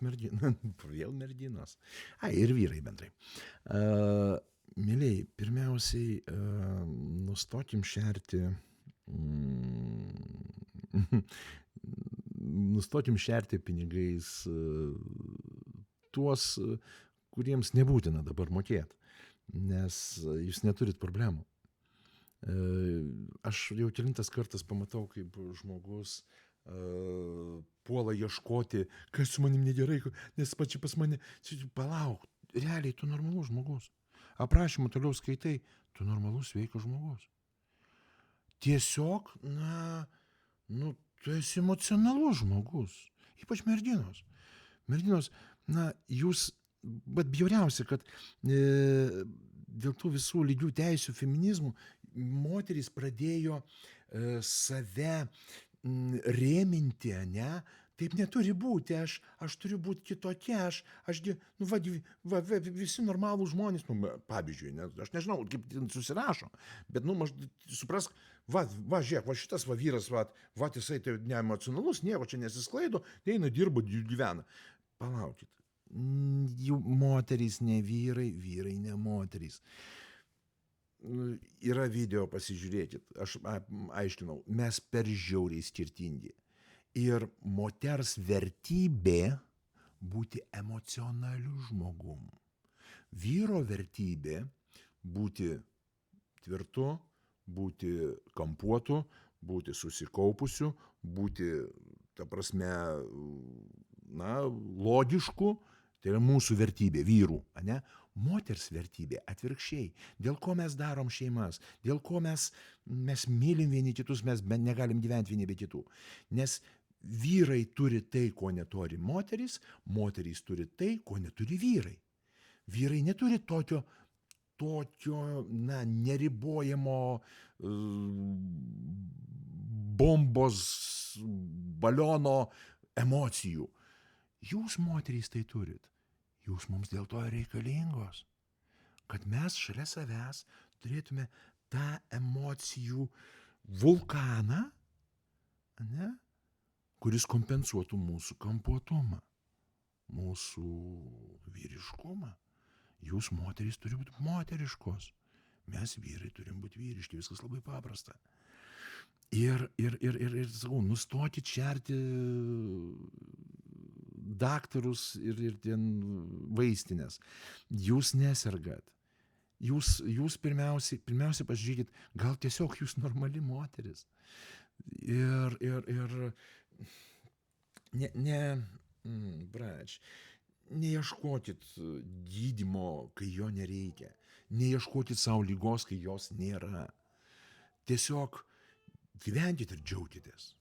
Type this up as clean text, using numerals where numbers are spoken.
vėl merginos. Ir vyrai bendrai. Mėlyi, pirmiausiai nustokim šerti nustokim šerti pinigais tuos, kuriems nebūtina dabar mokėti, nes jūs neturit problemų. Aš jau kelintas kartas pamatau, kaip žmogus puola ieškoti, kas su manim negerai, nes pačiu pas mane, palauk, realiai tu normalus žmogus. Aprašymą toliau skaitai, tu normalus sveikas žmogus. Tiesiog, tu esi emocionalus žmogus, ypač merginos. Merginos, jūs, bet bjauriausia, kad dėl tų visų lygių teisių feminizmų moterys pradėjo save rėminti, ne? Taip neturi būti, aš turiu būti kitokia, visi normalūs žmonės, pavyzdžiui, aš nežinau, kaip susirašo, bet, suprask, žiūrėk, šitas vyras, jisai tai neemocionalus, nieko čia nesisklaido, eina, dirba, gyvena. Palaukit, jų moterys ne vyrai, vyrai ne moterys. Yra video, pasižiūrėkit, aš aiškinau, mes per žiauriai skirtingi. Ir moters vertybė būti emocionaliu žmogum. Vyro vertybė būti tvirtu, būti kampuotu, būti susikaupusiu, būti, ta prasme, logišku. Tai yra mūsų vertybė, vyrų, ane? Moters vertybė atvirkščiai. Dėl ko mes darom šeimas, dėl ko mes mylim vieni kitus, mes negalim gyventi vieni be kitų. Nes vyrai turi tai, ko neturi moterys, moterys turi tai, ko neturi vyrai. Vyrai neturi tokio neribojamo bombos baliono emocijų. Jūs, moterys, tai turit. Jūs mums dėl to reikalingos. Kad mes šalia savęs turėtume tą emocijų vulkaną, ne? Kuris kompensuotų mūsų kampuotumą, mūsų vyriškumą. Jūs, moterys, turi būti moteriškos. Mes, vyrai, turim būti vyriški. Viskas labai paprasta. Ir sakau, nustokit šerti daktarus ir ten vaistinės. Jūs nesergat. Jūs pirmiausiai pasižiūrėkit, gal tiesiog jūs normali moteris. Ir neieškokit gydymo, kai jo nereikia. Neieškokit savo lygos, kai jos nėra. Tiesiog gyvenkit ir džiaukitės.